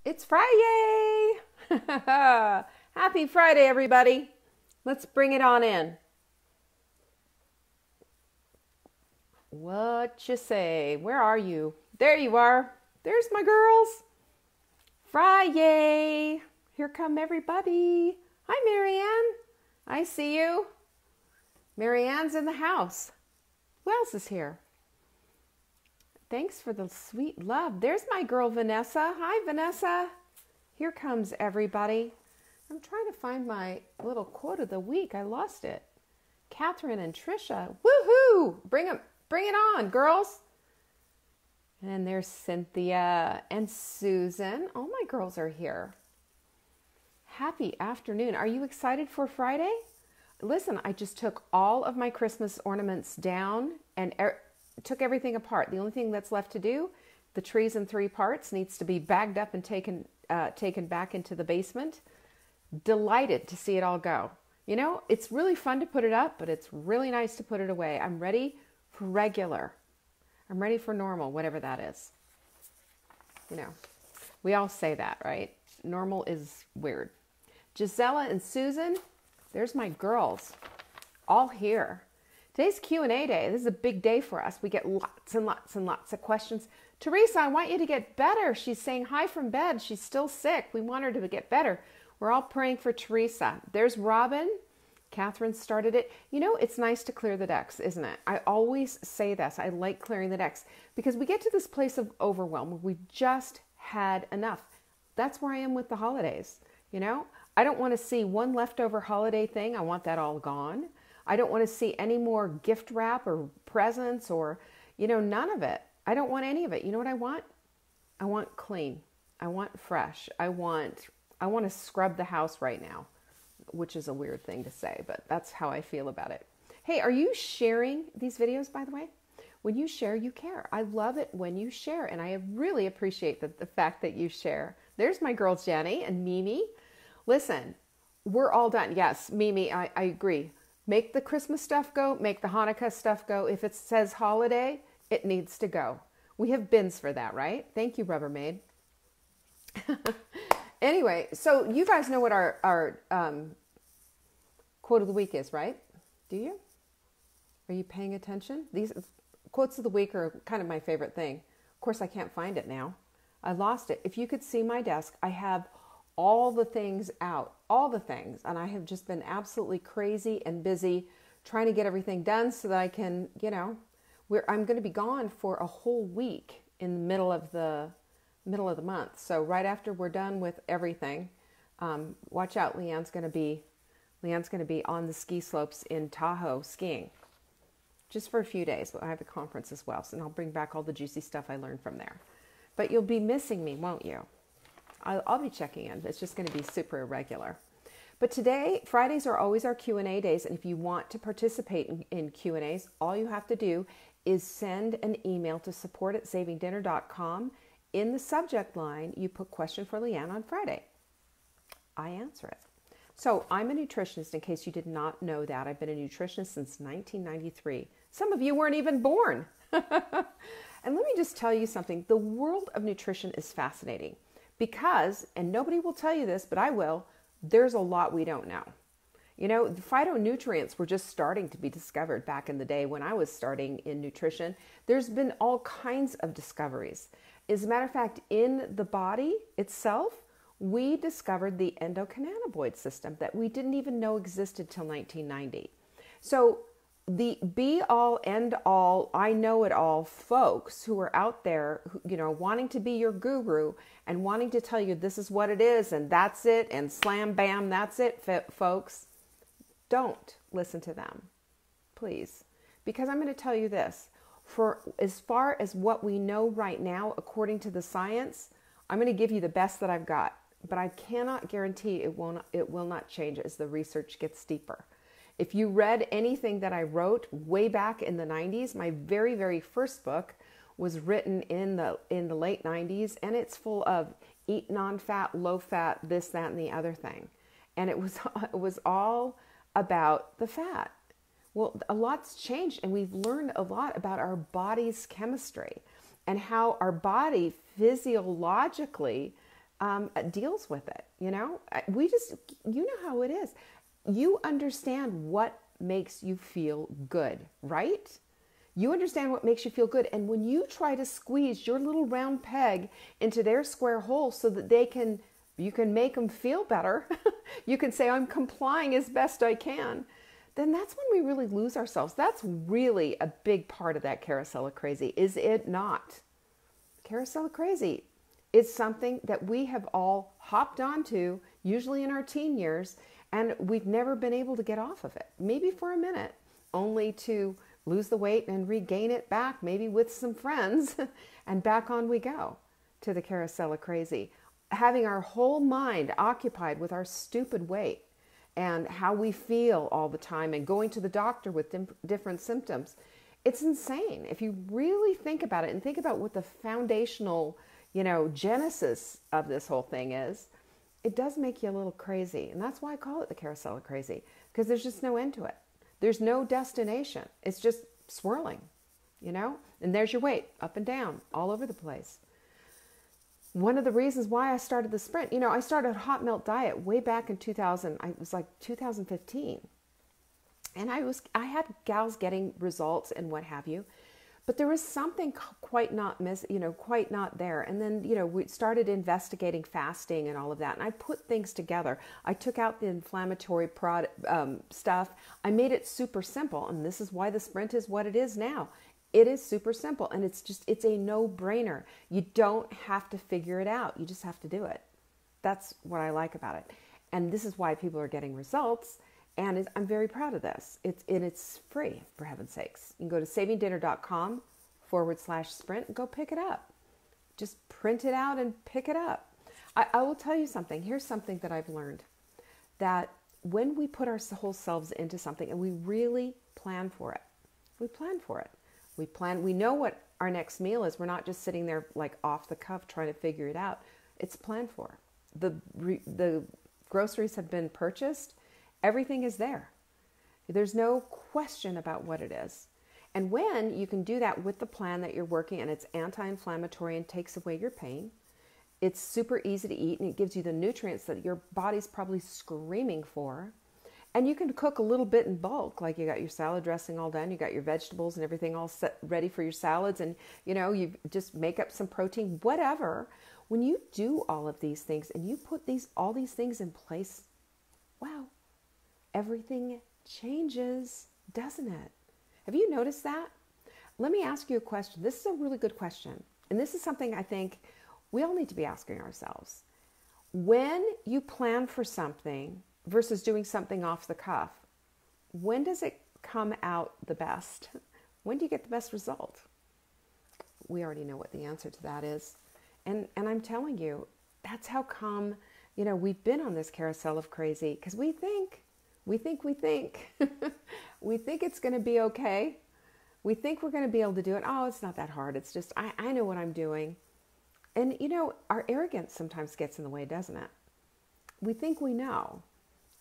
It's FriYay! Happy Friday, everybody. Let's bring it on in. What you say? Where are you? There you are. There's my girls. FriYay! Here come everybody. Hi, Marianne. I see you. Marianne's in the house. Who else is here? Thanks for the sweet love. There's my girl, Vanessa. Hi, Vanessa. Here comes everybody. I'm trying to find my little quote of the week. I lost it. Catherine and Trisha. Woohoo! Bring it on, girls. And there's Cynthia and Susan. All my girls are here. Happy afternoon. Are you excited for Friday? Listen, I just took all of my Christmas ornaments down and took everything apart. The only thing that's left to do, the trees in 3 parts, needs to be bagged up and taken back into the basement. Delighted to see it all go. You know, it's really fun to put it up, but it's really nice to put it away. I'm ready for regular. I'm ready for normal, whatever that is. You know, we all say that, right? Normal is weird. Gisela and Susan, there's my girls, all here. Today's Q and A day. This is a big day for us. We get lots and lots and lots of questions. Teresa, I want you to get better. She's saying hi from bed. She's still sick. We want her to get better. We're all praying for Teresa. There's Robin. Catherine started it. You know, it's nice to clear the decks, isn't it? I always say this. I like clearing the decks because we get to this place of overwhelm where we've just had enough. That's where I am with the holidays. You know, I don't want to see one leftover holiday thing. I want that all gone. I don't want to see any more gift wrap or presents or, you know, none of it. I don't want any of it. You know what I want? I want clean. I want fresh. I want to scrub the house right now, which is a weird thing to say, but that's how I feel about it. Hey, are you sharing these videos, by the way? When you share, you care. I love it when you share, and I really appreciate the fact that you share. There's my girls, Jenny and Mimi. Listen, we're all done. Yes, Mimi, I agree. Make the Christmas stuff go. Make the Hanukkah stuff go. If it says holiday, it needs to go. We have bins for that, right? Thank you, Rubbermaid. Anyway, so you guys know what our quote of the week is, right? Do you? Are you paying attention? These quotes of the week are kind of my favorite thing. Of course, I can't find it now. I lost it. If you could see my desk, I have all the things out, all the things. And I have just been absolutely crazy and busy trying to get everything done so that I can, you know, I'm going to be gone for a whole week in the middle of the month. So right after we're done with everything, watch out. Leanne's going to be on the ski slopes in Tahoe skiing just for a few days. I have a conference as well. So I'll bring back all the juicy stuff I learned from there, but you'll be missing me, won't you? I'll be checking in. It's just going to be super irregular. But today, Fridays are always our Q and A days. And if you want to participate in Q and A's, all you have to do is send an email to support@savingdinner.com. In the subject line, you put question for Leanne on Friday. I answer it. So I'm a nutritionist, in case you did not know that. I've been a nutritionist since 1993. Some of you weren't even born. And let me just tell you something. The world of nutrition is fascinating because, and nobody will tell you this, but I will, there's a lot we don't know. You know, the phytonutrients were just starting to be discovered back in the day when I was starting in nutrition. There's been all kinds of discoveries. As a matter of fact, in the body itself, we discovered the endocannabinoid system that we didn't even know existed till 1990. So the be-all, end-all, I-know-it-all folks who are out there, you know, wanting to be your guru and wanting to tell you this is what it is and that's it and slam, bam, that's it, folks, don't listen to them, please. Because I'm going to tell you this. For as far as what we know right now, according to the science, I'm going to give you the best that I've got, but I cannot guarantee it will not change as the research gets deeper. If you read anything that I wrote way back in the 90s, my very, very first book was written in the late 90s, and it's full of eat non-fat, low-fat, this, that, and the other thing. And it was all about the fat. Well, a lot's changed, and we've learned a lot about our body's chemistry and how our body physiologically deals with it. We just, you know how it is. You understand what makes you feel good, right? You understand what makes you feel good. And when you try to squeeze your little round peg into their square hole so that you can make them feel better, you can say, I'm complying as best I can, then that's when we really lose ourselves. That's really a big part of that carousel of crazy, is it not? Carousel of crazy is something that we have all hopped onto, usually in our teen years, and we've never been able to get off of it. Maybe for a minute, only to lose the weight and regain it back, maybe with some friends, and back on we go to the carousel of crazy. Having our whole mind occupied with our stupid weight and how we feel all the time, and going to the doctor with different symptoms. It's insane. If you really think about it and think about what the foundational, genesis of this whole thing is, it does make you a little crazy. And that's why I call it the carousel of crazy, because there's just no end to it. There's no destination. It's just swirling, and there's your weight up and down all over the place. One of the reasons why I started the sprint, I started a hot melt diet way back in 2015. And I had gals getting results and what have you, but there was something quite not there. And then, we started investigating fasting and all of that. And I put things together. I took out the inflammatory stuff. I made it super simple. And this is why the sprint is what it is now. It is super simple, and it's a no-brainer. You don't have to figure it out. You just have to do it. That's what I like about it. And this is why people are getting results, and I'm very proud of this. It's free, for heaven's sakes. You can go to savingdinner.com/sprint and go pick it up. Just print it out and pick it up. I will tell you something. Here's something that I've learned, that when we put our whole selves into something and we really plan for it, we know what our next meal is. We're not just sitting there like off the cuff trying to figure it out. It's planned for. The groceries have been purchased. Everything is there. There's no question about what it is. And when you can do that with the plan that you're working, and it's anti-inflammatory and takes away your pain, it's super easy to eat, and it gives you the nutrients that your body's probably screaming for. And you can cook a little bit in bulk, like you got your salad dressing all done, you got your vegetables and everything all set ready for your salads, and you just make up some protein, whatever. When you do all of these things and you put all these things in place, wow, everything changes, doesn't it? Have you noticed that? Let me ask you a question. This is a really good question. And this is something I think we all need to be asking ourselves. When you plan for something versus doing something off the cuff, when does it come out the best? When do you get the best result? We already know what the answer to that is. And I'm telling you, that's how come, we've been on this carousel of crazy, because we think. We think it's going to be okay. We think we're going to be able to do it. Oh, it's not that hard. It's just, I know what I'm doing. And, our arrogance sometimes gets in the way, doesn't it? We think we know.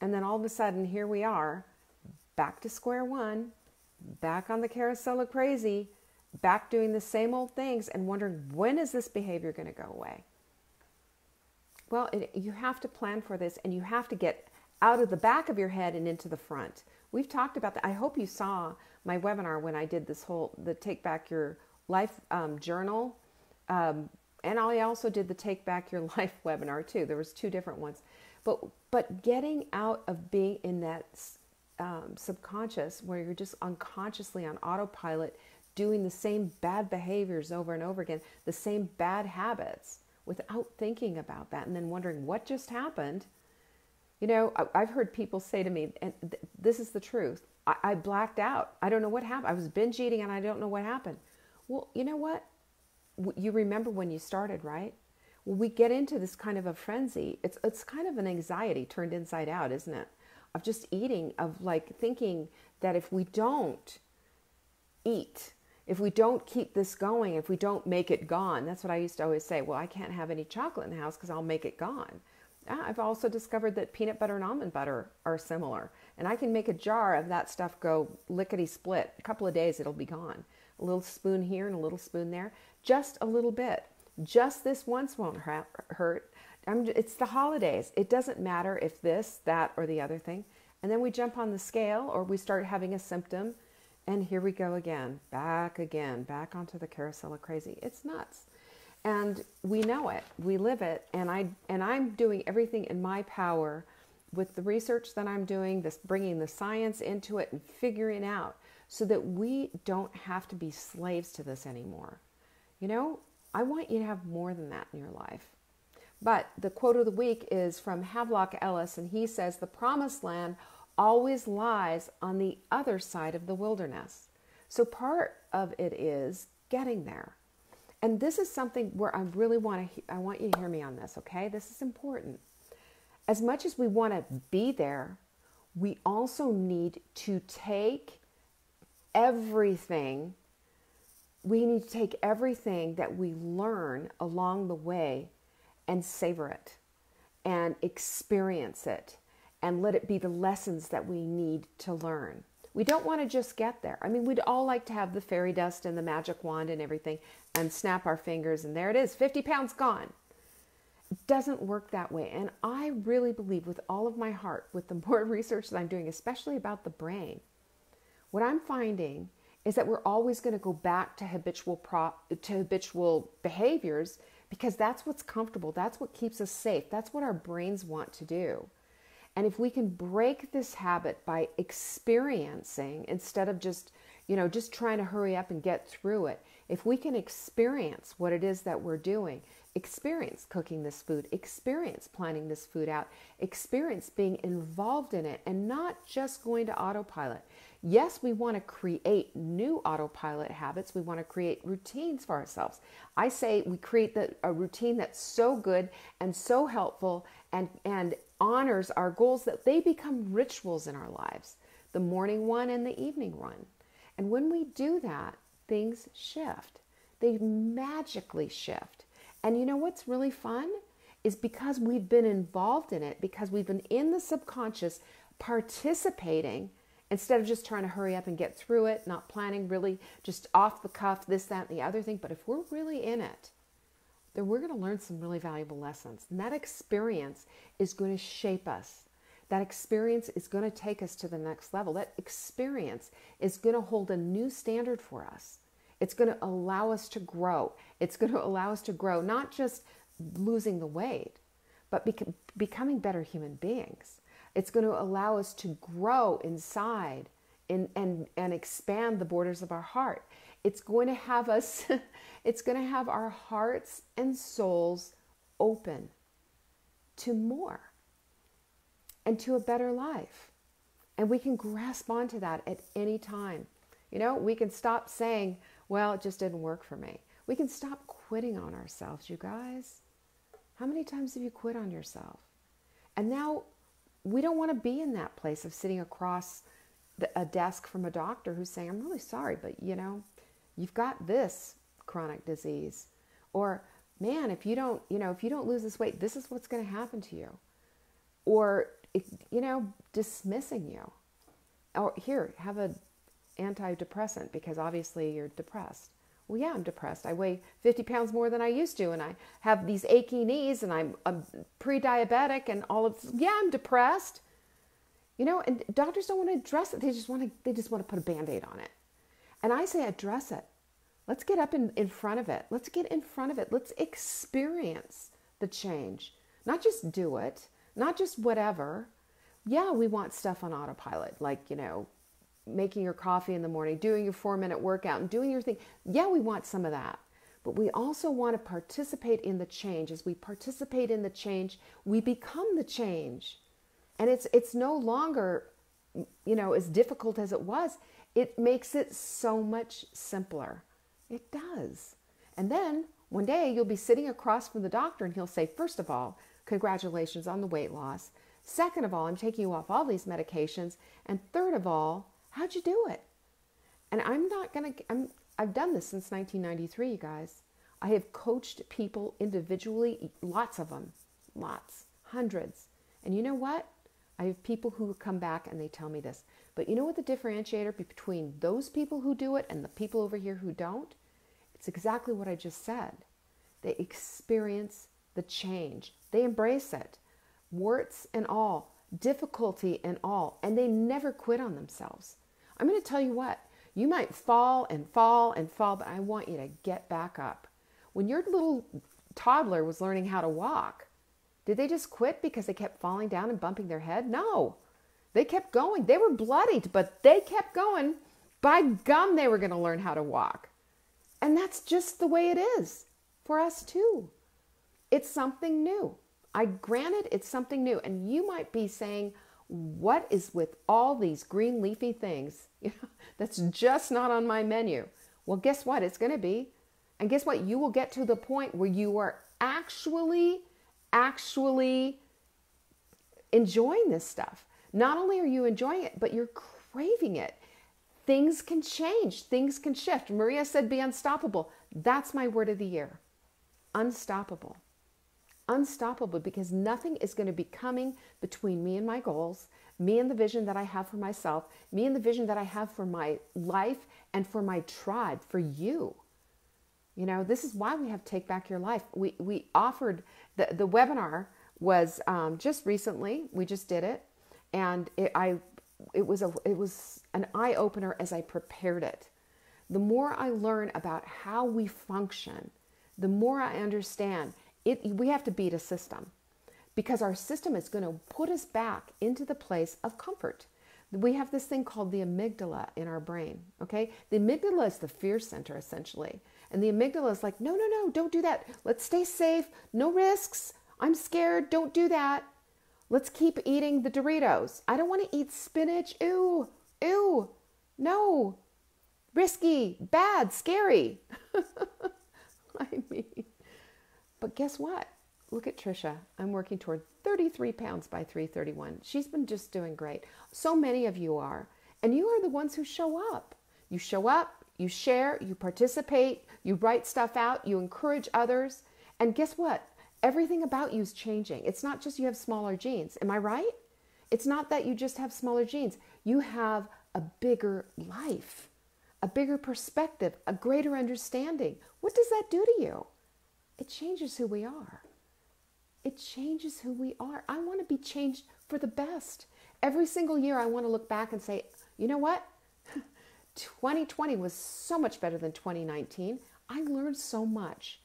And then all of a sudden, here we are, back to square one, back on the carousel of crazy, back doing the same old things and wondering, when is this behavior going to go away? Well, you have to plan for this, and you have to get out of the back of your head and into the front. We've talked about that. I hope you saw my webinar when I did the Take Back Your Life journal. And I also did the Take Back Your Life webinar too. There was 2 different ones. But getting out of being in that subconscious, where you're just unconsciously on autopilot, doing the same bad behaviors over and over again, the same bad habits, without thinking about that, and then wondering what just happened. I've heard people say to me, and this is the truth, I blacked out. I don't know what happened. I was binge eating and I don't know what happened. Well, you know what? You remember when you started, right? Well, we get into this kind of a frenzy. It's kind of an anxiety turned inside out, isn't it? Of just eating, of like thinking that if we don't eat, if we don't keep this going, if we don't make it gone, that's what I used to always say. Well, I can't have any chocolate in the house because I'll make it gone. I've also discovered that peanut butter and almond butter are similar. And I can make a jar of that stuff go lickety-split. A couple of days, it'll be gone. A little spoon here and a little spoon there. Just a little bit. Just this once won't hurt. It's the holidays. It doesn't matter if this, that, or the other thing. And then we jump on the scale or we start having a symptom. And here we go again, back onto the carousel of crazy. It's nuts. And we know it, we live it. And I'm doing everything in my power with the research that I'm doing, this bringing the science into it and figuring out so that we don't have to be slaves to this anymore. You know, I want you to have more than that in your life. But the quote of the week is from Havelock Ellis, and he says, the promised land always lies on the other side of the wilderness. So part of it is getting there. And this is something where I really want you to hear me on this, okay? This is important. As much as we want to be there, we also need to take everything. We need to take everything that we learn along the way and savor it and experience it and let it be the lessons that we need to learn. We don't want to just get there. I mean, we'd all like to have the fairy dust and the magic wand and everything and snap our fingers and there it is, 50 pounds gone. It doesn't work that way. And I really believe with all of my heart, with the more research that I'm doing, especially about the brain, what I'm finding is that we're always going to go back to habitual behaviors because that's what's comfortable. That's what keeps us safe. That's what our brains want to do. And if we can break this habit by experiencing instead of just trying to hurry up and get through it, if we can experience what it is that we're doing, experience cooking this food, experience planning this food out, experience being involved in it and not just going to autopilot. Yes, we want to create new autopilot habits. We want to create routines for ourselves. I say we create a routine that's so good and so helpful and honors our goals that they become rituals in our lives, the morning one and the evening one. And when we do that, things shift. They magically shift. And you know what's really fun is because we've been involved in it, because we've been in the subconscious participating instead of just trying to hurry up and get through it, not planning, really just off the cuff, this, that, and the other thing. But if we're really in it, then we're going to learn some really valuable lessons. And that experience is going to shape us. That experience is going to take us to the next level. That experience is going to hold a new standard for us. It's going to allow us to grow. It's going to allow us to grow, not just losing the weight, but becoming better human beings. It's going to allow us to grow inside and expand the borders of our heart. It's going to have us, it's going to have our hearts and souls open to more and to a better life. And we can grasp onto that at any time. You know, we can stop saying, well, it just didn't work for me. We can stop quitting on ourselves, you guys. How many times have you quit on yourself? And now we don't want to be in that place of sitting across a desk from a doctor who's saying, I'm really sorry, but you've got this chronic disease. Or, man, if you don't lose this weight, this is what's going to happen to you. Or, dismissing you. Or here, have an antidepressant because obviously you're depressed. Well, yeah, I'm depressed. I weigh 50 pounds more than I used to, and I have these achy knees, and I'm pre-diabetic, and all of this. Yeah, I'm depressed. And doctors don't want to address it. They just want to put a Band-Aid on it. And I say address it. Let's get up in front of it. Let's get in front of it. Let's experience the change. Not just do it. Not just whatever. Yeah, we want stuff on autopilot, like, making your coffee in the morning, doing your 4-minute workout and doing your thing. Yeah, we want some of that. But we also want to participate in the change. As we participate in the change, we become the change. And it's no longer, as difficult as it was. It makes it so much simpler. It does. And then one day you'll be sitting across from the doctor and he'll say, first of all, congratulations on the weight loss. Second of all, I'm taking you off all these medications. And third of all, how'd you do it? And I've done this since 1993, you guys. I have coached people individually, lots of them, hundreds. And you know what? I have people who come back and they tell me this. But you know what the differentiator between those people who do it and the people over here who don't? It's exactly what I just said. They experience the change. They embrace it, warts and all, difficulty and all, and they never quit on themselves. I'm going to tell you what, you might fall and fall and fall, but I want you to get back up. When your little toddler was learning how to walk, did they just quit because they kept falling down and bumping their head? No, they kept going. They were bloodied, but they kept going. By gum, they were going to learn how to walk. And that's just the way it is for us too. It's something new. Granted, it's something new. And you might be saying, what is with all these green leafy things? That's just not on my menu. Well, guess what? It's going to be. And guess what? You will get to the point where you are actually enjoying this stuff. Not only are you enjoying it, but you're craving it. Things can change. Things can shift. Maria said, be unstoppable. That's my word of the year. Unstoppable. Unstoppable, because nothing is going to be coming between me and my goals, me and the vision that I have for myself, me and the vision that I have for my life and for my tribe, for you. You know, this is why we have Take Back Your Life. We offered, the webinar was just recently, we just did it. And it was an eye-opener as I prepared it. The more I learn about how we function, the more I understand we have to beat a system, because our system is going to put us back into the place of comfort. We have this thing called the amygdala in our brain, okay? The amygdala is the fear center, essentially. And the amygdala is like, no, don't do that. Let's stay safe. No risks. I'm scared. Don't do that. Let's keep eating the Doritos. I don't want to eat spinach. Ew, no. Risky, bad, scary. I mean, but guess what? Look at Trisha. I'm working toward 33 pounds by 331. She's been just doing great. So many of you are. And you are the ones who show up. You show up, you share, you participate, you write stuff out, you encourage others. And guess what? Everything about you is changing. It's not just you have smaller jeans. Am I right? It's not that you just have smaller jeans. You have a bigger life, a bigger perspective, a greater understanding. What does that do to you? It changes who we are. It changes who we are. I want to be changed for the best. Every single year I want to look back and say, you know what? 2020 was so much better than 2019. I learned so much.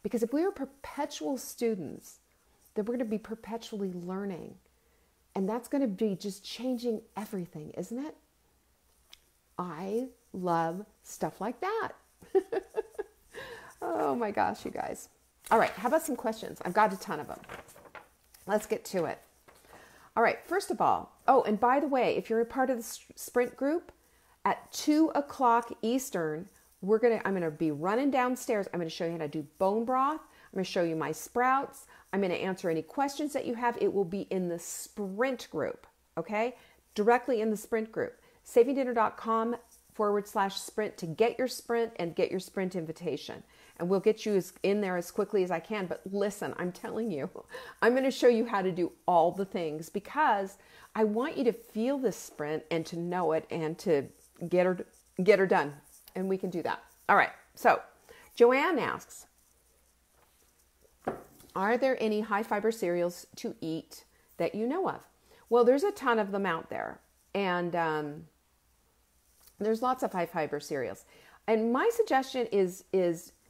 Because if we are perpetual students, then we're going to be perpetually learning. And that's going to be just changing everything, isn't it? I love stuff like that. Oh my gosh, you guys. All right, how about some questions? I've got a ton of them. Let's get to it. All right, first of all, oh, and by the way, if you're a part of the sprint group, at 2:00 Eastern, I'm going to be running downstairs. I'm going to show you how to do bone broth. I'm going to show you my sprouts. I'm going to answer any questions that you have. It will be in the sprint group, okay? Directly in the sprint group. savingdinner.com/sprint to get your sprint and get your sprint invitation. And we'll get you in there as quickly as I can. But listen, I'm telling you, I'm going to show you how to do all the things, because I want you to feel this sprint and to know it and to get her done. And we can do that. All right. So Joanne asks, are there any high fiber cereals to eat that you know of? Well, there's a ton of them out there. And there's lots of high fiber cereals. And my suggestion is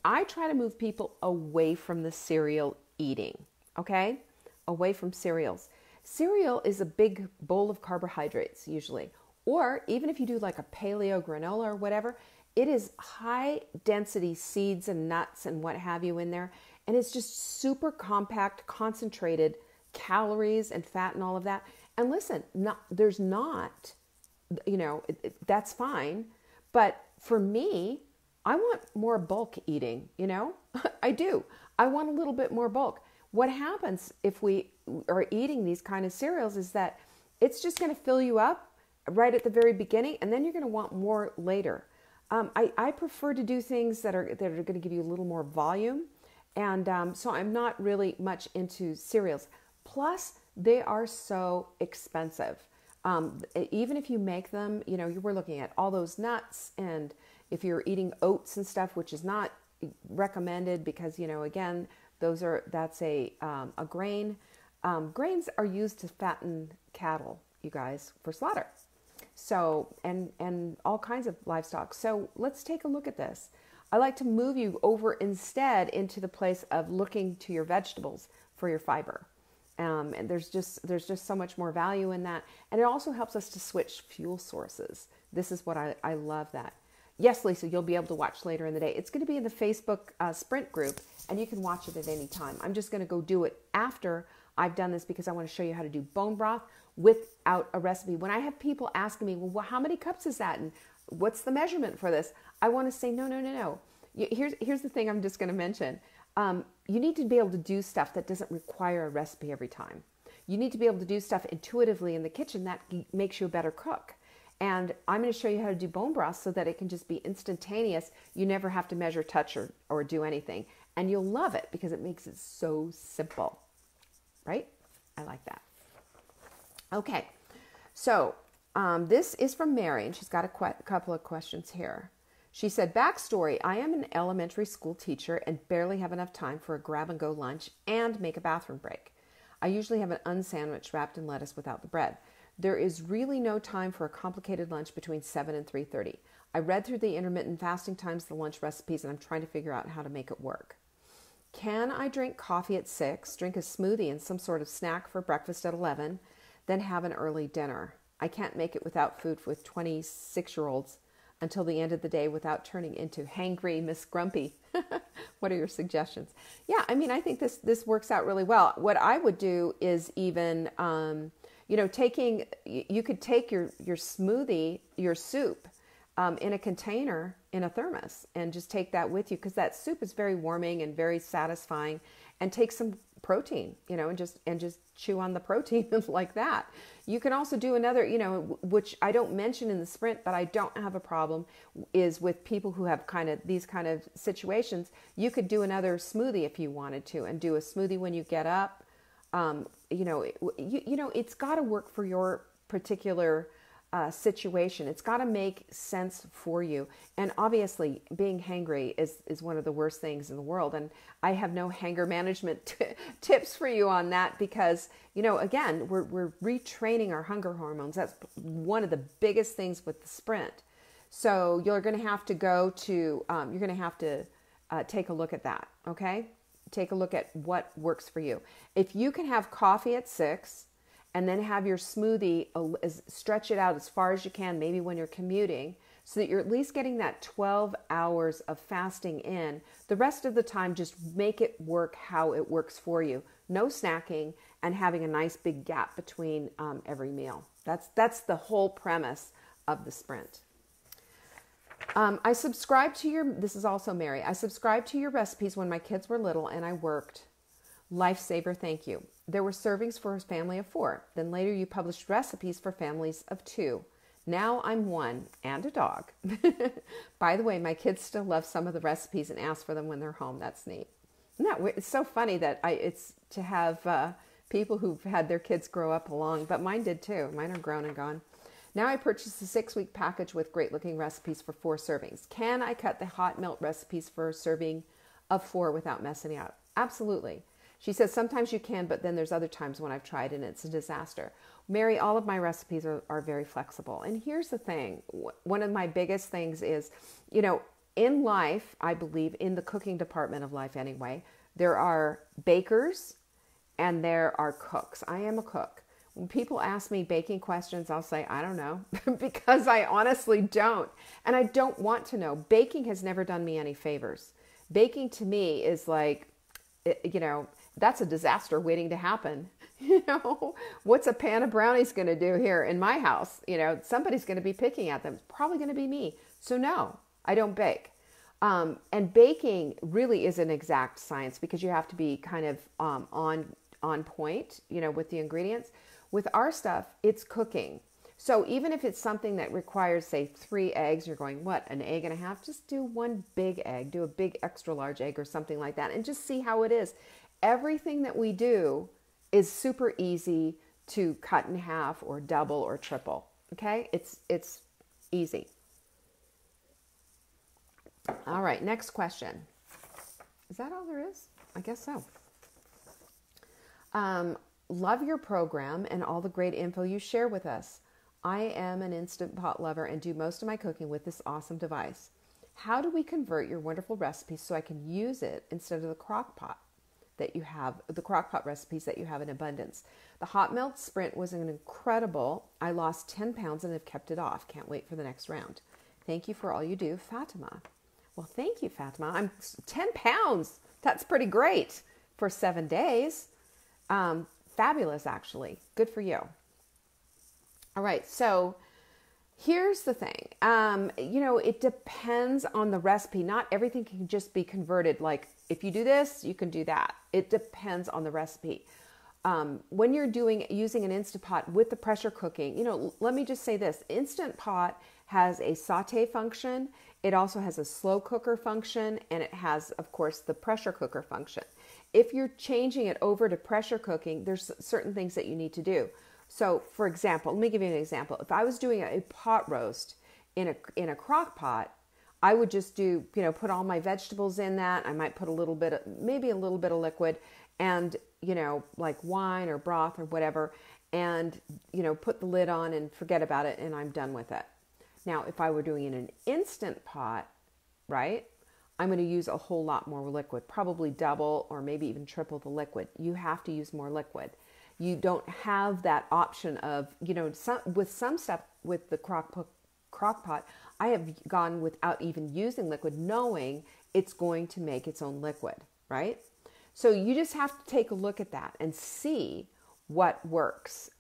I try to move people away from the cereal eating, okay? Away from cereals. Cereal is a big bowl of carbohydrates usually. Or even if you do like a paleo granola or whatever, it is high density seeds and nuts and what have you in there. And it's just super compact, concentrated calories and fat and all of that. And listen, there's not, that's fine. But for me, I want more bulk eating, I do. I want a little bit more bulk. What happens if we are eating these kind of cereals is that it's just going to fill you up right at the very beginning, and then you're going to want more later. I prefer to do things that are going to give you a little more volume, and so I'm not really much into cereals. Plus, they are so expensive. Even if you make them, you were looking at all those nuts, and if you're eating oats and stuff, which is not recommended because, again, that's a grain. Grains are used to fatten cattle, you guys, for slaughter. So, and all kinds of livestock. So let's take a look at this. I like to move you over instead into the place of looking to your vegetables for your fiber. And there's just so much more value in that. And it also helps us to switch fuel sources. This is what I love that. Yes, Lisa, you'll be able to watch later in the day. It's going to be in the Facebook Sprint group, and you can watch it at any time. I'm just going to go do it after I've done this because I want to show you how to do bone broth without a recipe. When I have people asking me, well, how many cups is that? And what's the measurement for this? I want to say, no. Here's the thing I'm just going to mention. You need to be able to do stuff that doesn't require a recipe every time. You need to be able to do stuff intuitively in the kitchen that makes you a better cook. And I'm going to show you how to do bone broth so that it can just be instantaneous. You never have to measure, touch, or do anything. And you'll love it because it makes it so simple. Right? I like that. Okay. So this is from Mary, and she's got a couple of questions here. She said, backstory, I am an elementary school teacher and barely have enough time for a grab-and-go lunch and make a bathroom break. I usually have an unsandwich wrapped in lettuce without the bread. There is really no time for a complicated lunch between 7 and 3:30. I read through the intermittent fasting times, the lunch recipes, and I'm trying to figure out how to make it work. Can I drink coffee at 6, drink a smoothie and some sort of snack for breakfast at 11, then have an early dinner? I can't make it without food with 26-year-olds until the end of the day without turning into hangry Miss Grumpy. What are your suggestions? Yeah, I mean, I think this works out really well. What I would do is even, you could take your smoothie, your soup, in a container in a thermos and just take that with you because that soup is very warming and very satisfying, and take some protein, and just chew on the protein like that. You can also do another, which I don't mention in the sprint, but I don't have a problem, is with people who have these kind of situations. You could do another smoothie if you wanted to, and do a smoothie when you get up. It's got to work for your particular situation. It's got to make sense for you. And obviously being hangry is one of the worst things in the world. And I have no hanger management tips for you on that because, again, we're retraining our hunger hormones. That's one of the biggest things with the sprint. So you're going to have to take a look at that. Okay. Take a look at what works for you. If you can have coffee at 6 and then have your smoothie, stretch it out as far as you can, maybe when you're commuting, so that you're at least getting that 12 hours of fasting in. The rest of the time, just make it work how it works for you. No snacking and having a nice big gap between every meal. That's the whole premise of the sprint. I subscribed to this is also Mary. I subscribed to your recipes when my kids were little and I worked. Lifesaver, thank you. There were servings for a family of 4. Then later you published recipes for families of 2. Now I'm 1 and a dog. By the way, my kids still love some of the recipes and ask for them when they're home. That's neat. It's so funny that it's to have people who've had their kids grow up along, but mine did too. Mine are grown and gone. Now I purchased a 6-week package with great looking recipes for 4 servings. Can I cut the hot melt recipes for a serving of 4 without messing up? Absolutely. She says sometimes you can, but then there's other times when I've tried and it's a disaster. Mary, all of my recipes are very flexible. And here's the thing. One of my biggest things is, in life, I believe in the cooking department of life anyway, there are bakers and there are cooks. I am a cook. When people ask me baking questions, I'll say, I don't know, because I honestly don't. And I don't want to know. Baking has never done me any favors. Baking to me is like, that's a disaster waiting to happen. What's a pan of brownies going to do here in my house? Somebody's going to be picking at them. It's probably going to be me. So no, I don't bake. And baking really is an exact science because you have to be kind of on point, with the ingredients. With our stuff, it's cooking. So even if it's something that requires, say, 3 eggs, you're going, what, an egg and a half? Just do 1 big egg, do a big extra large egg or something like that, and just see how it is. Everything that we do is super easy to cut in half or double or triple. Okay? It's easy. All right, next question. that all there is? I guess so. Love your program and all the great info you share with us. I am an Instant Pot lover and do most of my cooking with this awesome device. How do we convert your wonderful recipes so I can use it instead of the crock pot that you have, the crock pot recipes that you have in abundance? The hot melt sprint was an incredible. I lost 10 pounds and have kept it off. Can't wait for the next round. Thank you for all you do, Fatima. Well, thank you, Fatima. I'm 10 pounds. That's pretty great for 7 days. Fabulous, actually. Good for you. All right. So here's the thing. It depends on the recipe. Not everything can just be converted. Like if you do this, you can do that. It depends on the recipe. When you're using an Instant Pot with the pressure cooking, let me just say this. Instant Pot has a saute function. It also has a slow cooker function, and it has, of course, the pressure cooker function. If you're changing it over to pressure cooking, there's certain things that you need to do. So, for example, let me give you an example. If I was doing a pot roast in a crock pot, I would just put all my vegetables in that. I might put maybe a little bit of liquid and, like wine or broth or whatever, and, put the lid on and forget about it, and I'm done with it. Now, if I were doing it in an Instant Pot, right, I'm going to use a whole lot more liquid, probably double or maybe even triple the liquid. You have to use more liquid. You don't have that option of, with some stuff with the crock pot, I have gone without even using liquid, knowing it's going to make its own liquid, right? So you just have to take a look at that and see what works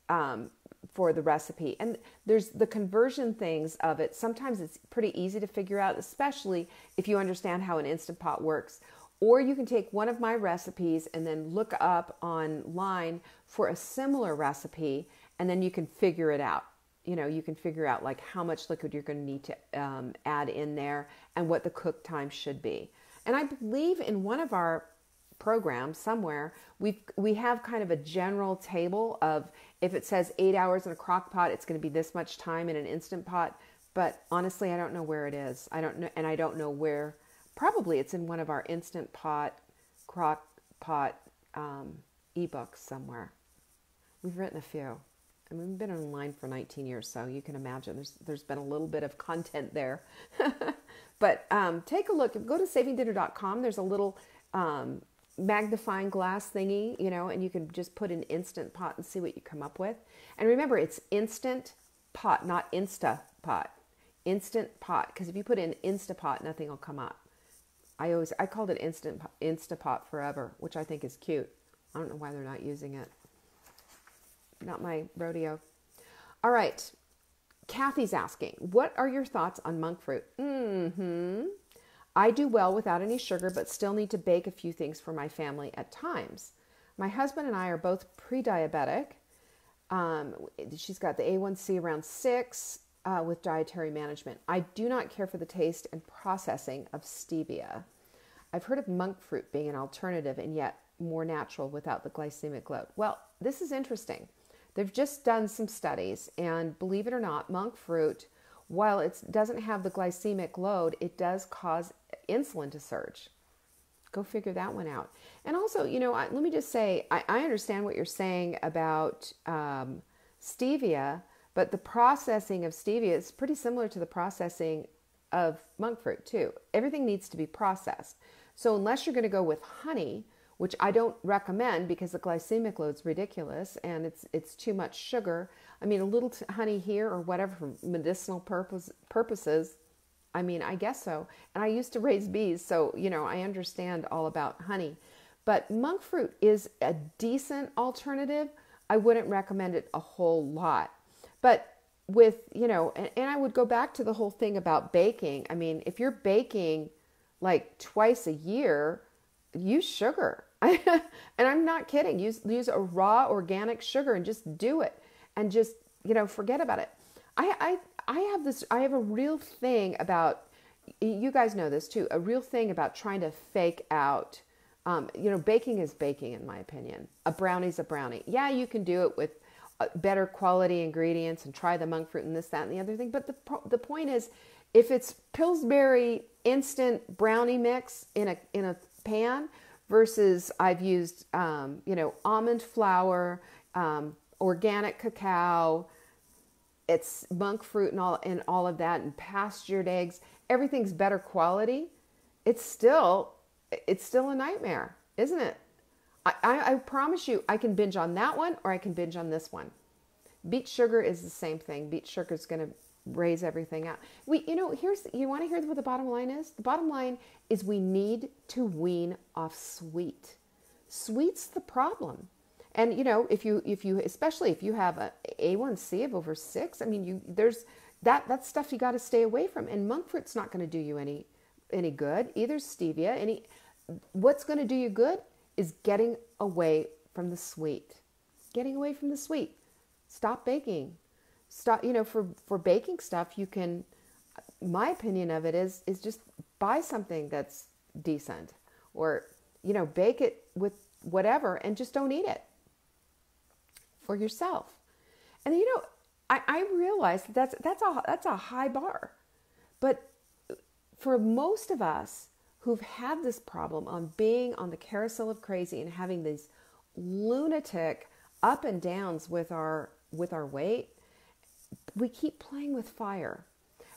for the recipe. And there's the conversion things of it. Sometimes it's pretty easy to figure out, especially if you understand how an Instant Pot works. Or you can take one of my recipes and then look up online for a similar recipe, and then you can figure it out. You can figure out like how much liquid you're going to need to add in there and what the cook time should be. And I believe in one of our programs somewhere, we have kind of a general table of if it says 8 hours in a crock pot, it's going to be this much time in an Instant Pot. But honestly, I don't know where it is. I don't know, and I don't know where. Probably it's in one of our Instant Pot, crock pot ebooks somewhere. We've written a few. I mean, we've been online for 19 years, so you can imagine there's been a little bit of content there. But take a look. Go to savingdinner.com. There's a little magnifying glass thingy, and you can just put in Instant Pot and see what you come up with. And remember, it's Instant Pot, not Insta Pot. Instant Pot, because if you put in Instapot, nothing will come up. I called it Instapot forever, which I think is cute. I don't know why they're not using it. Not my rodeo. All right. Kathy's asking, what are your thoughts on monk fruit? I do well without any sugar, but still need to bake a few things for my family at times. My husband and I are both pre-diabetic. She's got the A1C around 6 with dietary management. I do not care for the taste and processing of stevia. I've heard of monk fruit being an alternative and yet more natural without the glycemic load. Well, this is interesting. They've just done some studies, and believe it or not, monk fruit, while it doesn't have the glycemic load, it does cause insulin to surge. Go figure that one out. And also, let me just say, I understand what you're saying about stevia, but the processing of stevia is pretty similar to the processing of monk fruit too. Everything needs to be processed. So unless you're going to go with honey, which I don't recommend because the glycemic load's ridiculous and it's too much sugar. I mean, a little honey here or whatever for medicinal purposes, I mean, I guess so. And I used to raise bees, so, I understand all about honey. But monk fruit is a decent alternative. I wouldn't recommend it a whole lot. But with, and I would go back to the whole thing about baking. I mean, if you're baking like twice a year, use sugar. And I'm not kidding. Use a raw organic sugar and just do it. And just, forget about it. I have a real thing about, you guys know this too, a real thing about trying to fake out, baking is baking in my opinion. A brownie's a brownie. Yeah, you can do it with better quality ingredients and try the monk fruit and this, that, and the other thing. But the point is, if it's Pillsbury instant brownie mix in a pan versus I've used, almond flour, organic cacao, it's monk fruit and all of that, and pastured eggs. Everything's better quality. It's still a nightmare, isn't it? I promise you, I can binge on that one or I can binge on this one. Beet sugar is the same thing. Beet sugar is going to raise everything out. You want to hear what the bottom line is? The bottom line is we need to wean off sweet. Sweet's the problem. And if you especially if you have a A1C of over 6, I mean, there's that stuff you got to stay away from. And monk fruit's not going to do you any good. Either stevia. What's going to do you good is getting away from the sweet. Getting away from the sweet. Stop baking. Stop. For baking stuff, you can. My opinion of it is just buy something that's decent, or bake it with whatever, and just don't eat it for yourself. And I realize that's a high bar, but for most of us who've had this problem on being on the carousel of crazy and having these lunatic up and downs with our weight, we keep playing with fire.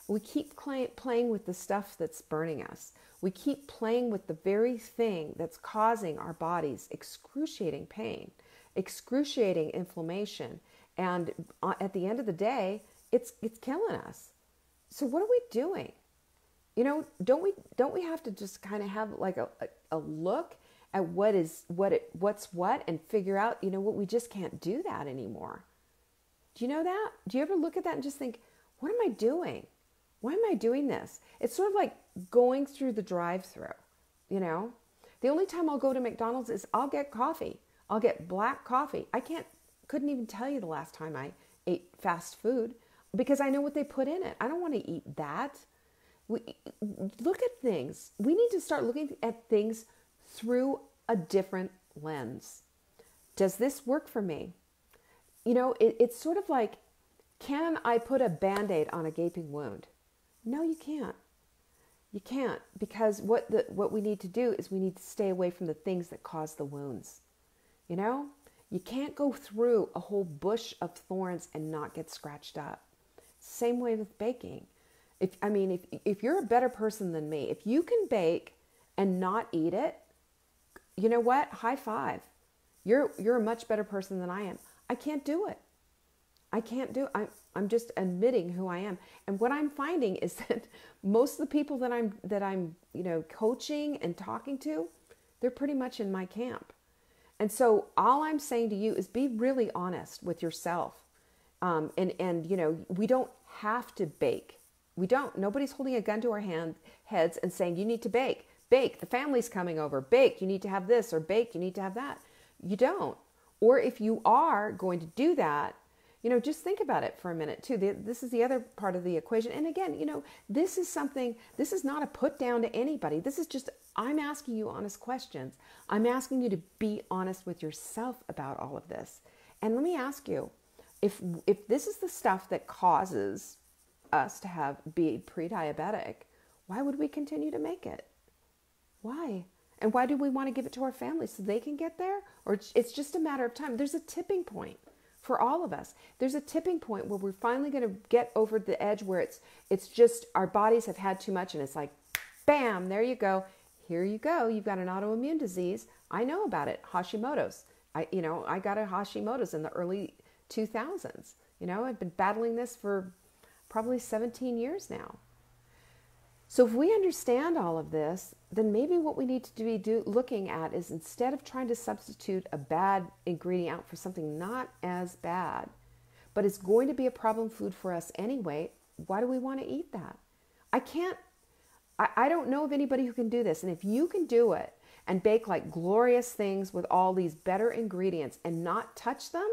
We keep playing with the stuff that's burning us. We keep playing with the very thing that's causing our bodies excruciating pain, excruciating inflammation, and at the end of the day, it's killing us. So what are we doing? Don't we have to just kind of have like a look at what's what and figure out, what, we just can't do that anymore. Do you know that? Do you ever look at that and just think, what am I doing? Why am I doing this? It's sort of like going through the drive-thru, The only time I'll go to McDonald's is I'll get coffee. I'll get black coffee. Couldn't even tell you the last time I ate fast food because I know what they put in it. I don't want to eat that. Look at things. We need to start looking at things through a different lens. Does this work for me? It's sort of like, can I put a Band-Aid on a gaping wound? No, you can't. You can't, because what we need to do is we need to stay away from the things that cause the wounds. You can't go through a whole bush of thorns and not get scratched up. Same way with baking. If you're a better person than me, if you can bake and not eat it, you know what? High five. You're a much better person than I am. I can't do it. I can't do it. I'm just admitting who I am. And what I'm finding is that most of the people that I'm coaching and talking to, they're pretty much in my camp. And so all I'm saying to you is be really honest with yourself. We don't have to bake. We don't. Nobody's holding a gun to our heads and saying, you need to bake. Bake, the family's coming over. Bake, you need to have this, or bake, you need to have that. You don't. Or if you are going to do that, just think about it for a minute too. This is the other part of the equation. And again, this is not a put down to anybody. This is just, I'm asking you honest questions. I'm asking you to be honest with yourself about all of this. And let me ask you, if this is the stuff that causes us to be pre-diabetic, why would we continue to make it? Why? And why do we want to give it to our families so they can get there? Or it's just a matter of time. There's a tipping point for all of us. There's a tipping point where we're finally going to get over the edge where it's just our bodies have had too much and it's like, bam, there you go. Here you go. You've got an autoimmune disease. I know about it. Hashimoto's. I got a Hashimoto's in the early 2000s. I've been battling this for probably 17 years now. So if we understand all of this, then maybe what we need to be looking at is, instead of trying to substitute a bad ingredient out for something not as bad, but it's going to be a problem food for us anyway, why do we want to eat that? I don't know of anybody who can do this. And if you can do it and bake like glorious things with all these better ingredients and not touch them,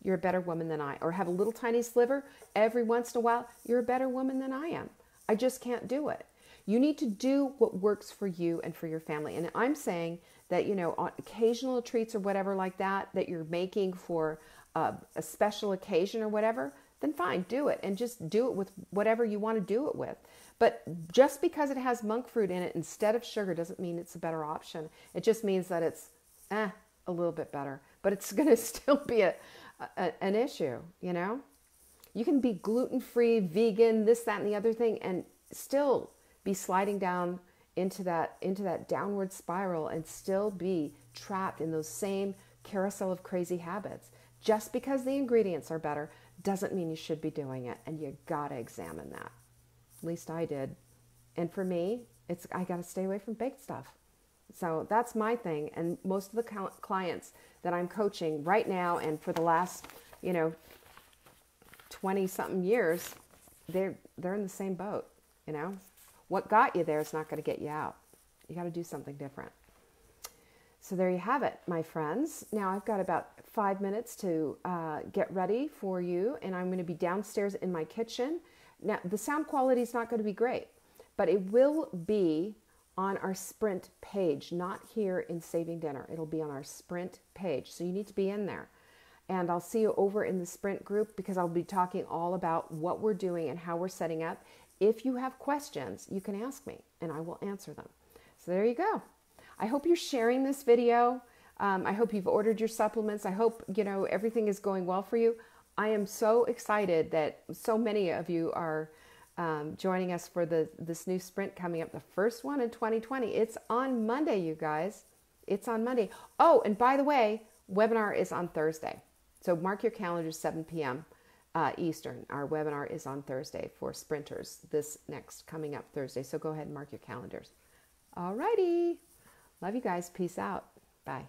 you're a better woman than I. Or have a little tiny sliver every once in a while, you're a better woman than I am. I just can't do it. You need to do what works for you and for your family. And I'm saying that, on occasional treats or whatever like that you're making for a special occasion or whatever, then fine, do it. And just do it with whatever you want to do it with. But just because it has monk fruit in it instead of sugar doesn't mean it's a better option. It just means that it's a little bit better. But it's going to still be an issue, you know? You can be gluten-free, vegan, this, that, and the other thing, and still be sliding down into that downward spiral and still be trapped in those same carousel of crazy habits. Just because the ingredients are better doesn't mean you should be doing it, and you gotta examine that. At least I did. And for me, I gotta stay away from baked stuff. So that's my thing. And most of the clients that I'm coaching right now and for the last, 20 something years, they're in the same boat, you know. What got you there is not going to get you out. You got to do something different. So there you have it, my friends. Now I've got about 5 minutes to get ready for you, and I'm going to be downstairs in my kitchen. Now the sound quality is not going to be great, but it will be on our Sprint page, not here in Saving Dinner. It'll be on our Sprint page, so you need to be in there. And I'll see you over in the Sprint group because I'll be talking all about what we're doing and how we're setting up. If you have questions, you can ask me and I will answer them. So there you go. I hope you're sharing this video. I hope you've ordered your supplements. I hope, everything is going well for you. I am so excited that so many of you are joining us for this new Sprint coming up, the first one in 2020. It's on Monday, you guys. It's on Monday. Oh, and by the way, webinar is on Thursday. So mark your calendars, 7 p.m. Eastern. Our webinar is on Thursday for sprinters, this next coming up Thursday. So go ahead and mark your calendars. All righty. Love you guys. Peace out. Bye.